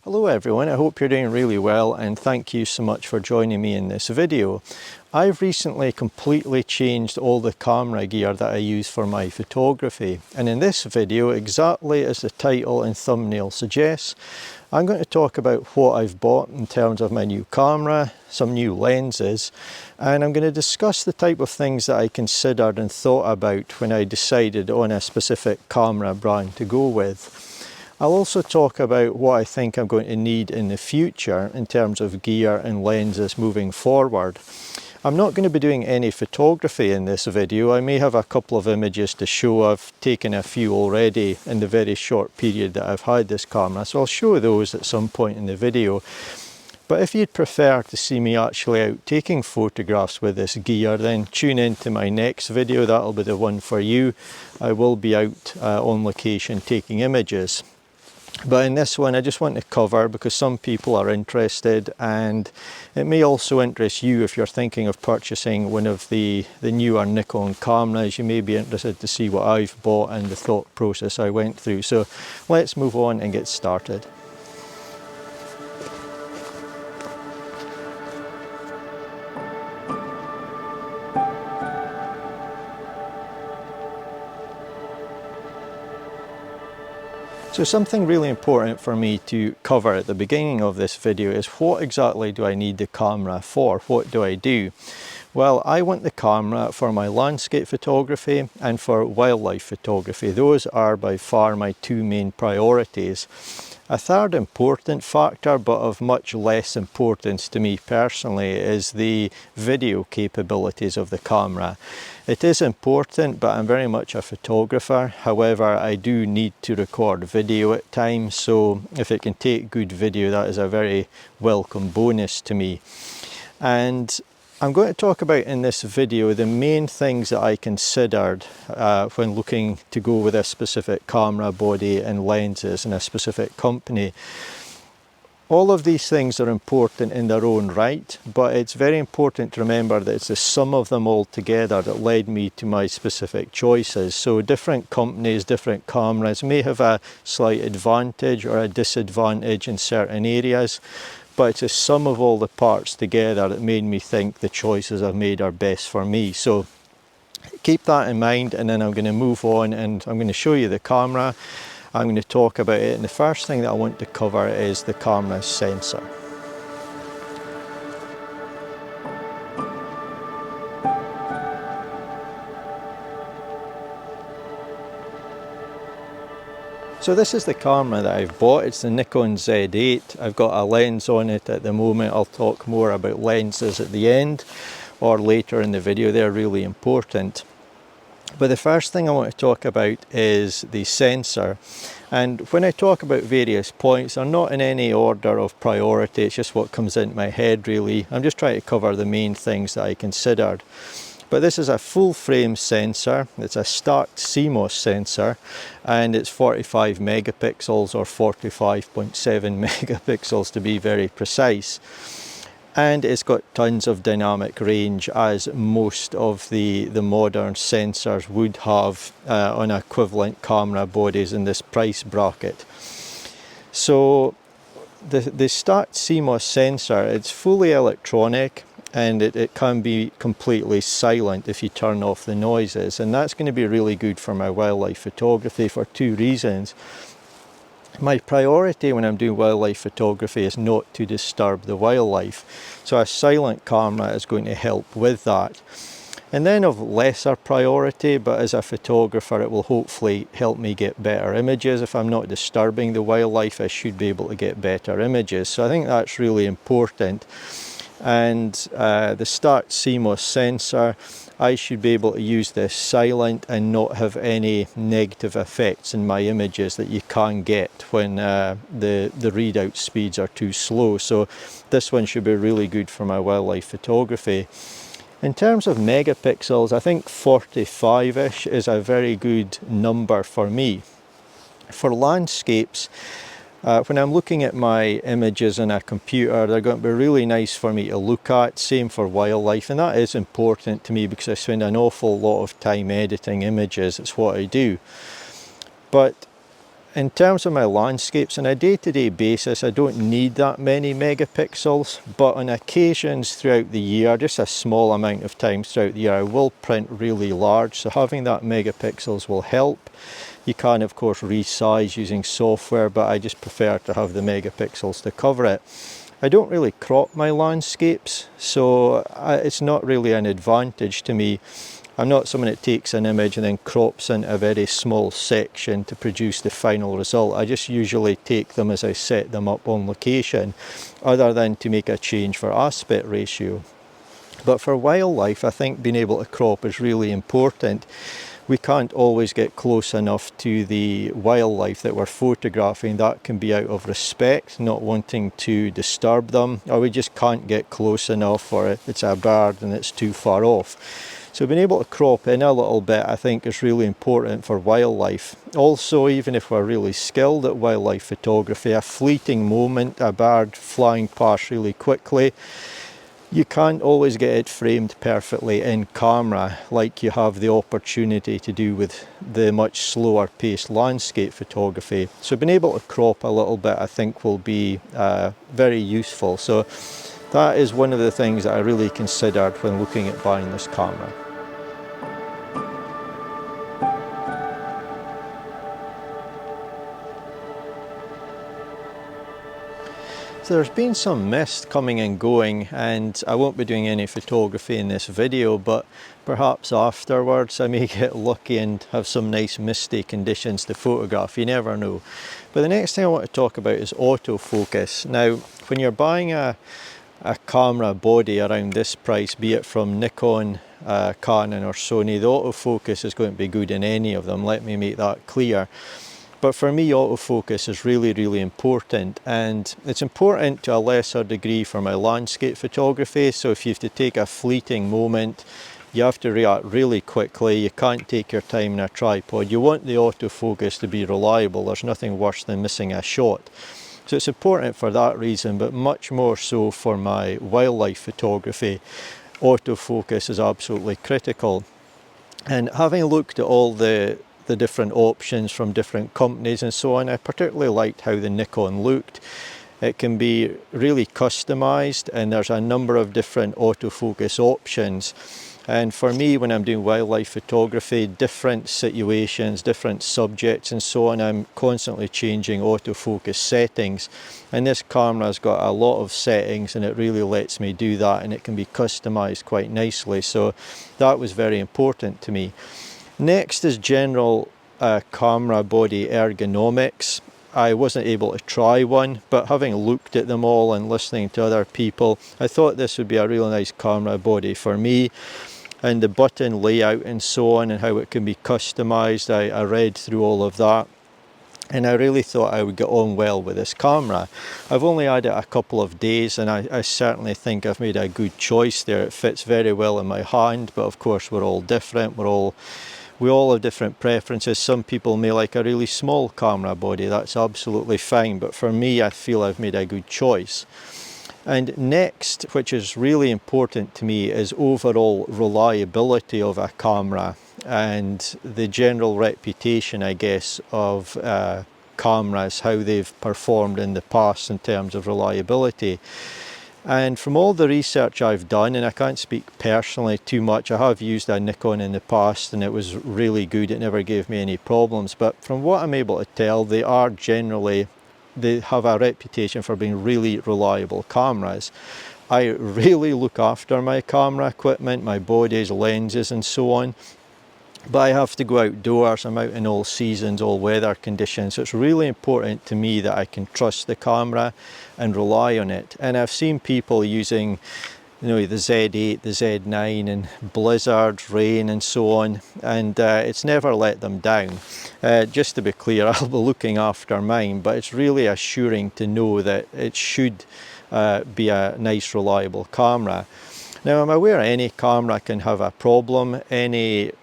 Hello everyone, I hope you're doing really well and thank you so much for joining me in this video. I've recently completely changed all the camera gear that I use for my photography, and in this video, exactly as the title and thumbnail suggests, I'm going to talk about what I've bought in terms of my new camera, some new lenses, and I'm going to discuss the type of things that I considered and thought about when I decided on a specific camera brand to go with. I'll also talk about what I think I'm going to need in the future in terms of gear and lenses moving forward. I'm not going to be doing any photography in this video. I may have a couple of images to show. I've taken a few already in the very short period that I've had this camera, so I'll show those at some point in the video. But if you'd prefer to see me actually out taking photographs with this gear, then tune in to my next video. That'll be the one for you. I will be out on location taking images. But in this one I just want to cover, because some people are interested, and it may also interest you if you're thinking of purchasing one of the newer Nikon cameras. You may be interested to see what I've bought and the thought process I went through. So let's move on and get started. So something really important for me to cover at the beginning of this video is what exactly do I need the camera for? What do I do? Well, I want the camera for my landscape photography and for wildlife photography. Those are by far my two main priorities. A third important factor, but of much less importance to me personally, is the video capabilities of the camera. It is important, but I'm very much a photographer. However, I do need to record video at times, so if it can take good video, that is a very welcome bonus to me. And I'm going to talk about in this video the main things that I considered when looking to go with a specific camera body and lenses in a specific company. All of these things are important in their own right, but it's very important to remember that it's the sum of them all together that led me to my specific choices. So different companies, different cameras may have a slight advantage or a disadvantage in certain areas, but it's the sum of all the parts together that made me think the choices I've made are best for me. So keep that in mind, and then I'm going to move on and I'm going to show you the camera. I'm going to talk about it, and the first thing that I want to cover is the camera's sensor. So this is the camera that I've bought. It's the Nikon Z8. I've got a lens on it at the moment. I'll talk more about lenses at the end or later in the video. They're really important. But the first thing I want to talk about is the sensor. And when I talk about various points, they're not in any order of priority. It's just what comes into my head, really. I'm just trying to cover the main things that I considered. But this is a full frame sensor. It's a stacked CMOS sensor, and it's 45 megapixels or 45.7 megapixels to be very precise. And it's got tons of dynamic range, as most of the modern sensors would have on equivalent camera bodies in this price bracket. So the stacked CMOS sensor, it's fully electronic, and it can be completely silent if you turn off the noises, and that's going to be really good for my wildlife photography for two reasons. My priority when I'm doing wildlife photography is not to disturb the wildlife, so a silent camera is going to help with that. And then of lesser priority, but as a photographer it will hopefully help me get better images. If I'm not disturbing the wildlife, I should be able to get better images, so I think that's really important. And the stacked CMOS sensor, I should be able to use this silent and not have any negative effects in my images that you can get when the readout speeds are too slow. So this one should be really good for my wildlife photography. In terms of megapixels, I think 45-ish is a very good number for me. For landscapes, when I'm looking at my images on a computer, they're going to be really nice for me to look at. Same for wildlife, and that is important to me because I spend an awful lot of time editing images. It's what I do. But In terms of my landscapes, on a day-to-day basis, I don't need that many megapixels, but on occasions throughout the year, just a small amount of times throughout the year, I will print really large, so having that megapixels will help. You can of course resize using software, but I just prefer to have the megapixels to cover it. I don't really crop my landscapes, so it's not really an advantage to me. I'm not someone that takes an image and then crops into a very small section to produce the final result. I just usually take them as I set them up on location, other than to make a change for aspect ratio. But for wildlife, I think being able to crop is really important. We can't always get close enough to the wildlife that we're photographing. That can be out of respect, not wanting to disturb them, or we just can't get close enough, or it's a bird and it's too far off. So being able to crop in a little bit, I think, is really important for wildlife. Also, even if we're really skilled at wildlife photography, a fleeting moment, a bird flying past really quickly, you can't always get it framed perfectly in camera like you have the opportunity to do with the much slower paced landscape photography. So being able to crop a little bit, I think, will be very useful. So that is one of the things that I really considered when looking at buying this camera. So there's been some mist coming and going, and I won't be doing any photography in this video, but perhaps afterwards I may get lucky and have some nice misty conditions to photograph. You never know. But the next thing I want to talk about is autofocus. Now, when you're buying a camera body around this price, be it from Nikon, Canon or Sony, the autofocus is going to be good in any of them, let me make that clear. But for me, autofocus is really, really important, and it's important to a lesser degree for my landscape photography. So if you have to take a fleeting moment, you have to react really quickly. You can't take your time in a tripod. You want the autofocus to be reliable. There's nothing worse than missing a shot. So it's important for that reason, but much more so for my wildlife photography. Autofocus is absolutely critical. And having looked at all the different options from different companies and so on, I particularly liked how the Nikon looked. It can be really customized, and there's a number of different autofocus options. And for me, when I'm doing wildlife photography, different situations, different subjects and so on, I'm constantly changing autofocus settings. And this camera's got a lot of settings, and it really lets me do that, and it can be customized quite nicely. So that was very important to me. Next is general camera body ergonomics. I wasn't able to try one, but having looked at them all and listening to other people, I thought this would be a really nice camera body for me. And the button layout and so on, and how it can be customized, I read through all of that, and I really thought I would get on well with this camera. I've only had it a couple of days, and I certainly think I've made a good choice there. It fits very well in my hand, but of course we're all different. We all have different preferences. Some people may like a really small camera body. That's absolutely fine, but for me, I feel I've made a good choice. And next, which is really important to me, is overall reliability of a camera and the general reputation, I guess, of cameras, how they've performed in the past in terms of reliability. And from all the research I've done, and I can't speak personally too much, I have used a Nikon in the past and it was really good. It never gave me any problems. But from what I'm able to tell, they have a reputation for being really reliable cameras. I really look after my camera equipment, my bodies, lenses and so on. But I have to go outdoors. I'm out in all seasons, all weather conditions. So it's really important to me that I can trust the camera and rely on it. And I've seen people using, the Z8, the Z9 and blizzards, rain and so on, and it's never let them down. Just to be clear, I'll be looking after mine, but it's really assuring to know that it should be a nice, reliable camera. Now, I'm aware any camera can have a problem. Any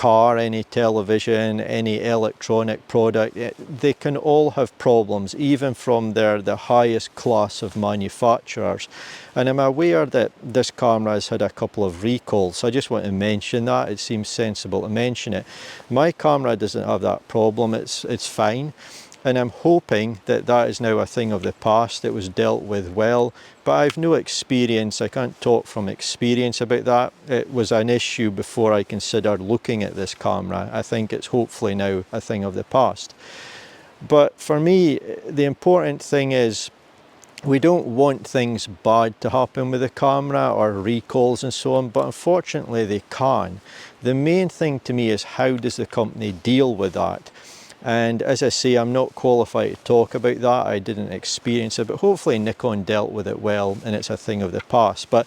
car, any television, any electronic product, they can all have problems, even from the highest class of manufacturers. And I'm aware that this camera has had a couple of recalls, so I just want to mention that. It seems sensible to mention it. My camera doesn't have that problem, it's fine. And I'm hoping that that is now a thing of the past. It was dealt with well, but I've no experience. I can't talk from experience about that. It was an issue before I considered looking at this camera. I think it's hopefully now a thing of the past. But for me, the important thing is we don't want things bad to happen with the camera or recalls and so on, but unfortunately they can. The main thing to me is, how does the company deal with that? And as I say, I'm not qualified to talk about that. I didn't experience it, but hopefully Nikon dealt with it well and it's a thing of the past. But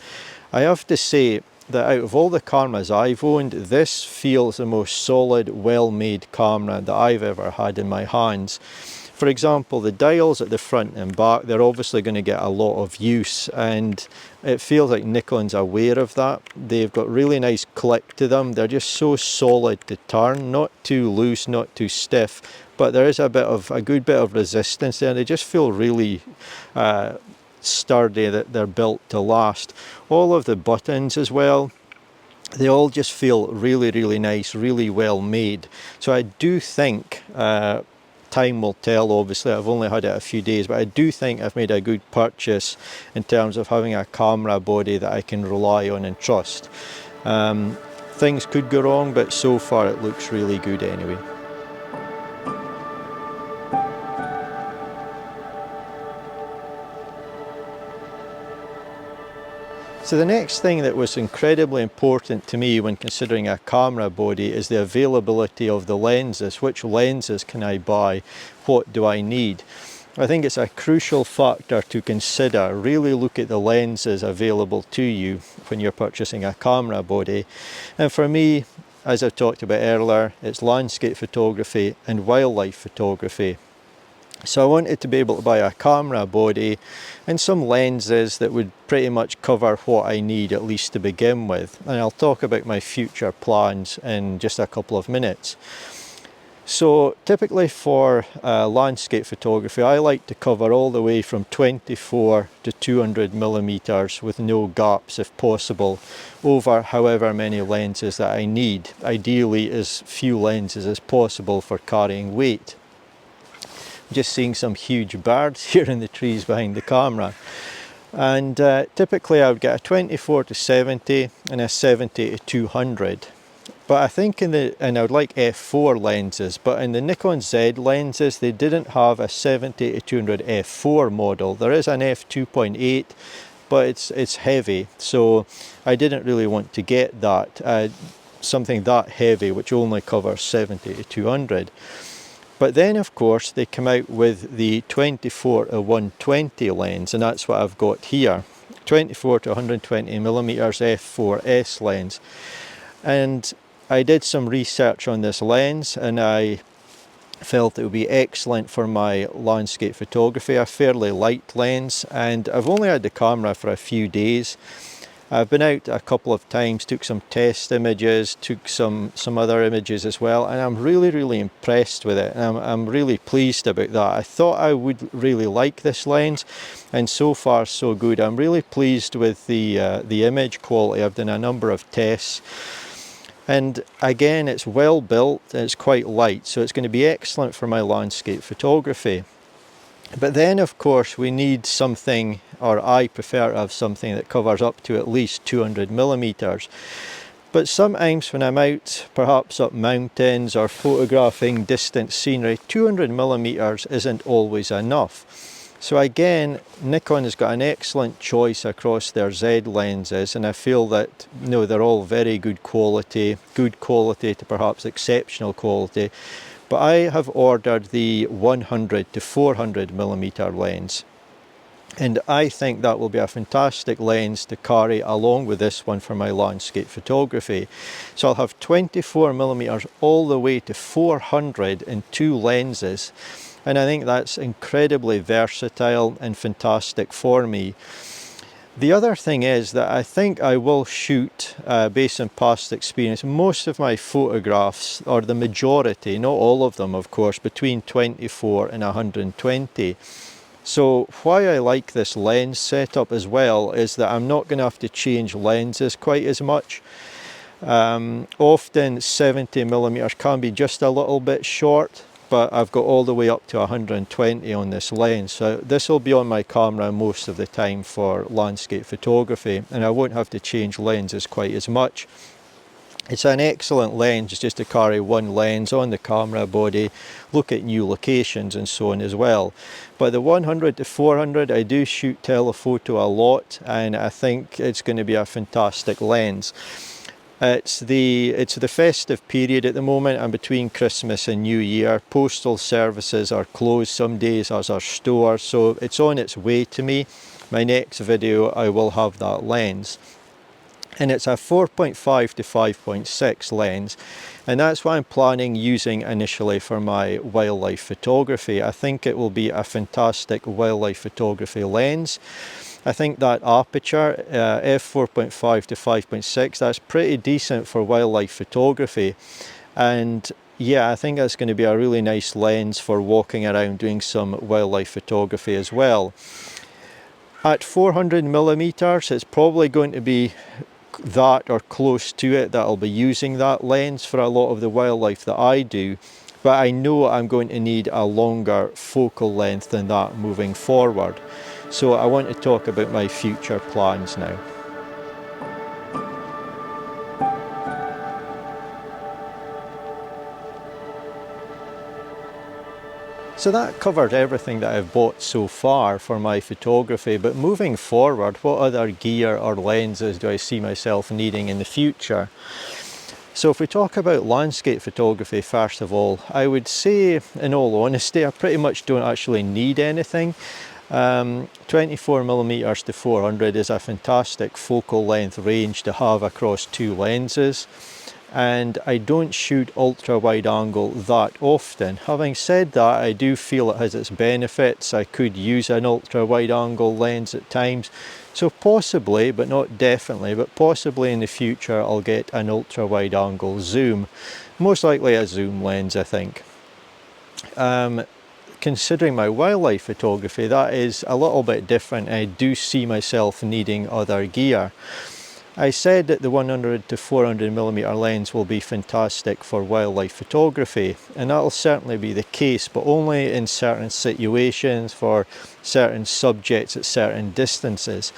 I have to say that out of all the cameras I've owned, this feels the most solid, well-made camera that I've ever had in my hands. For example, the dials at the front and back, they're obviously going to get a lot of use, and it feels like Nikon's aware of that. They've got really nice click to them. They're just so solid to turn, not too loose, not too stiff, but there is a good bit of resistance there. They just feel really sturdy, that they're built to last. All of the buttons as well, they all just feel really, really nice, really well made. So I do think, time will tell, obviously, I've only had it a few days, but I do think I've made a good purchase in terms of having a camera body that I can rely on and trust. Things could go wrong, but so far it looks really good anyway. So the next thing that was incredibly important to me when considering a camera body is the availability of the lenses. Which lenses can I buy? What do I need? I think it's a crucial factor to consider. Really look at the lenses available to you when you're purchasing a camera body. And for me, as I've talked about earlier, it's landscape photography and wildlife photography. So I wanted to be able to buy a camera body and some lenses that would pretty much cover what I need, at least to begin with. And I'll talk about my future plans in just a couple of minutes. So typically for landscape photography, I like to cover all the way from 24 to 200 millimeters with no gaps if possible, over however many lenses that I need. Ideally as few lenses as possible for carrying weight. Just seeing some huge birds here in the trees behind the camera. And typically I would get a 24 to 70 and a 70 to 200. But I think and I would like f4 lenses, but in the Nikon Z lenses they didn't have a 70 to 200 f4 model. There is an f2.8, but it's heavy, so I didn't really want to get that, something that heavy which only covers 70 to 200. But then of course they come out with the 24 to 120 lens, and that's what I've got here. 24 to 120 millimeters f4S lens. And I did some research on this lens and I felt it would be excellent for my landscape photography. A fairly light lens, and I've only had the camera for a few days. I've been out a couple of times, took some test images, took some other images as well, and I'm really impressed with it, and I'm really pleased about that. I thought I would really like this lens, and so far so good. I'm really pleased with the image quality. I've done a number of tests, and again it's well built and it's quite light, so it's going to be excellent for my landscape photography. But then of course we need something, or I prefer to have something that covers up to at least 200 millimeters. But sometimes when I'm out, perhaps up mountains or photographing distant scenery, 200 millimeters isn't always enough. So again, Nikon has got an excellent choice across their Z lenses, and I feel that they're all very good quality to perhaps exceptional quality. But I have ordered the 100 to 400 millimeter lens, and I think that will be a fantastic lens to carry along with this one for my landscape photography. So I'll have 24 millimeters all the way to 400 in two lenses, and I think that's incredibly versatile and fantastic for me. The other thing is that I think I will shoot, based on past experience, most of my photographs, or the majority, not all of them of course, between 24 and 120. So why I like this lens setup as well is that I'm not going to have to change lenses quite as much. Often 70mm can be just a little bit short, but I've got all the way up to 120 on this lens, so this will be on my camera most of the time for landscape photography, and I won't have to change lenses quite as much. It's an excellent lens just to carry one lens on the camera body, look at new locations and so on as well. But the 100 to 400, I do shoot telephoto a lot, and I think it's going to be a fantastic lens. It's the festive period at the moment, and between Christmas and New Year, postal services are closed some days, as are stores, so it's on its way to me. My next video I will have that lens. And it's a 4.5 to 5.6 lens, and that's what I'm planning using initially for my wildlife photography. I think it will be a fantastic wildlife photography lens. I think that aperture, f4.5 to 5.6, that's pretty decent for wildlife photography. And yeah, I think that's going to be a really nice lens for walking around doing some wildlife photography as well. At 400mm, it's probably going to be that or close to it that I'll be using that lens for a lot of the wildlife that I do, but I know I'm going to need a longer focal length than that moving forward. So I want to talk about my future plans now. So that covered everything that I've bought so far for my photography, but moving forward, what other gear or lenses do I see myself needing in the future? So if we talk about landscape photography first of all, I would say, in all honesty, I pretty much don't actually need anything. 24mm to 400 is a fantastic focal length range to have across two lenses, and I don't shoot ultra wide angle that often. Having said that, I do feel it has its benefits. I could use an ultra wide angle lens at times, so possibly, but not definitely, but possibly in the future I'll get an ultra wide angle zoom, most likely a zoom lens I think. Considering my wildlife photography, that is a little bit different. I do see myself needing other gear. I said that the 100 to 400mm lens will be fantastic for wildlife photography, and that'll certainly be the case, but only in certain situations for certain subjects at certain distances.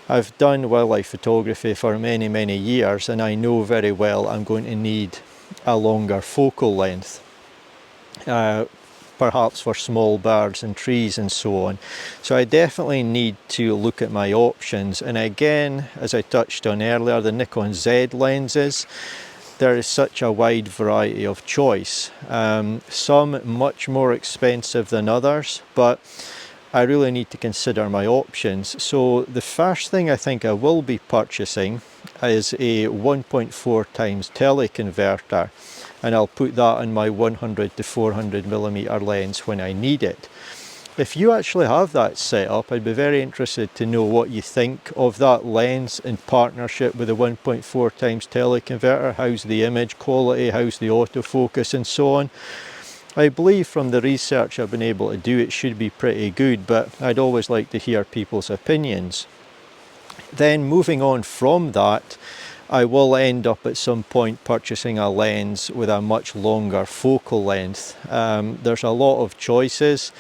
I've done wildlife photography for many years, and I know very well I'm going to need a longer focal length. Perhaps for small birds and trees and so on. So I definitely need to look at my options, and again, as I touched on earlier, the Nikon Z lenses, there is such a wide variety of choice. Some much more expensive than others, but I really need to consider my options. So the first thing I think I will be purchasing is a 1.4 times teleconverter, and I'll put that on my 100 to 400mm lens when I need it. If you actually have that set up, I'd be very interested to know what you think of that lens in partnership with the 1.4 times teleconverter. How's the image quality, how's the autofocus and so on. I believe from the research I've been able to do it should be pretty good, but I'd always like to hear people's opinions. Then moving on from that, I will end up at some point purchasing a lens with a much longer focal length. There's a lot of choices.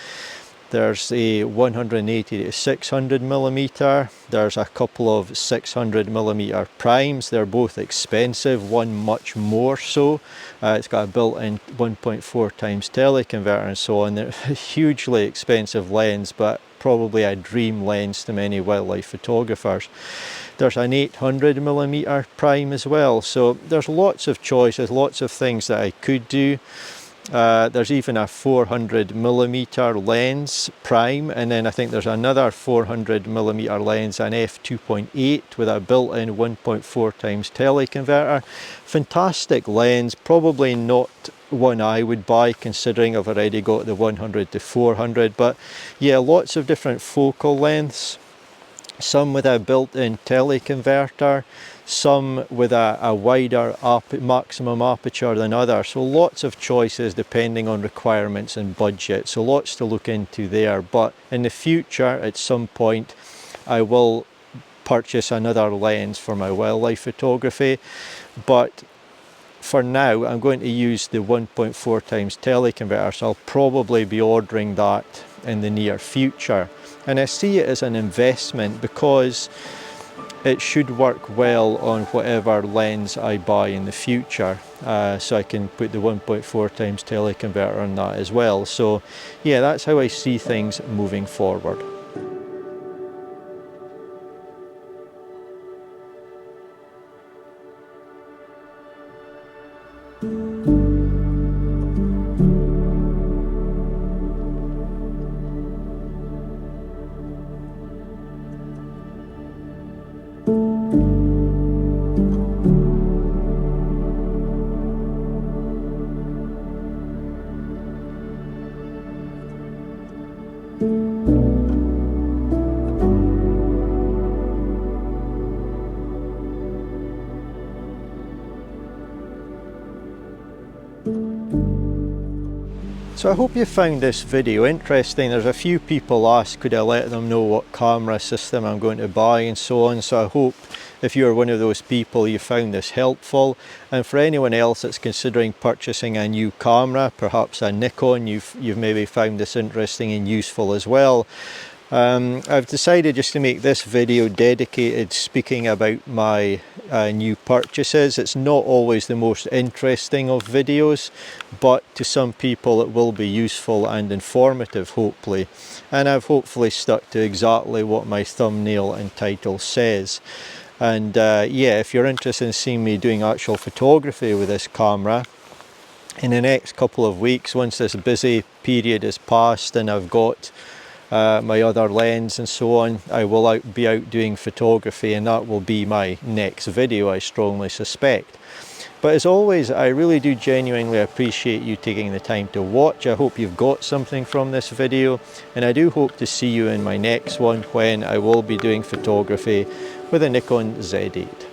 There's a 180 to 600mm, there's a couple of 600mm primes. They're both expensive, one much more so. It's got a built-in 1.4 times teleconverter and so on. They're a hugely expensive lens, but probably a dream lens to many wildlife photographers. There's an 800mm prime as well, so there's lots of choices, lots of things that I could do. There's even a 400mm lens prime, and then I think there's another 400mm lens, an f2.8 with a built-in 1.4 times teleconverter. Fantastic lens, probably not one I would buy considering I've already got the 100 to 400, but yeah, lots of different focal lengths. some with a built-in teleconverter, some with a wider maximum aperture than others. So lots of choices depending on requirements and budget. So lots to look into there. But in the future, at some point, I will purchase another lens for my wildlife photography. But for now, I'm going to use the 1.4 times teleconverter. So I'll probably be ordering that in the near future. And I see it as an investment because it should work well on whatever lens I buy in the future. So I can put the 1.4 times teleconverter on that as well. So yeah, that's how I see things moving forward. So I hope you found this video interesting. There's a few people asked could I let them know what camera system I'm going to buy and so on. So I hope if you're one of those people you found this helpful. And for anyone else that's considering purchasing a new camera, perhaps a Nikon, you've maybe found this interesting and useful as well. I've decided just to make this video dedicated speaking about my new purchases. It's not always the most interesting of videos, but to some people it will be useful and informative, hopefully. And I've hopefully stuck to exactly what my thumbnail and title says. And yeah, if you're interested in seeing me doing actual photography with this camera, in the next couple of weeks, once this busy period is past and I've got my other lens and so on, I will be out doing photography, and that will be my next video, I strongly suspect. But as always, I really do genuinely appreciate you taking the time to watch. I hope you've got something from this video, and I do hope to see you in my next one when I will be doing photography with a Nikon Z8.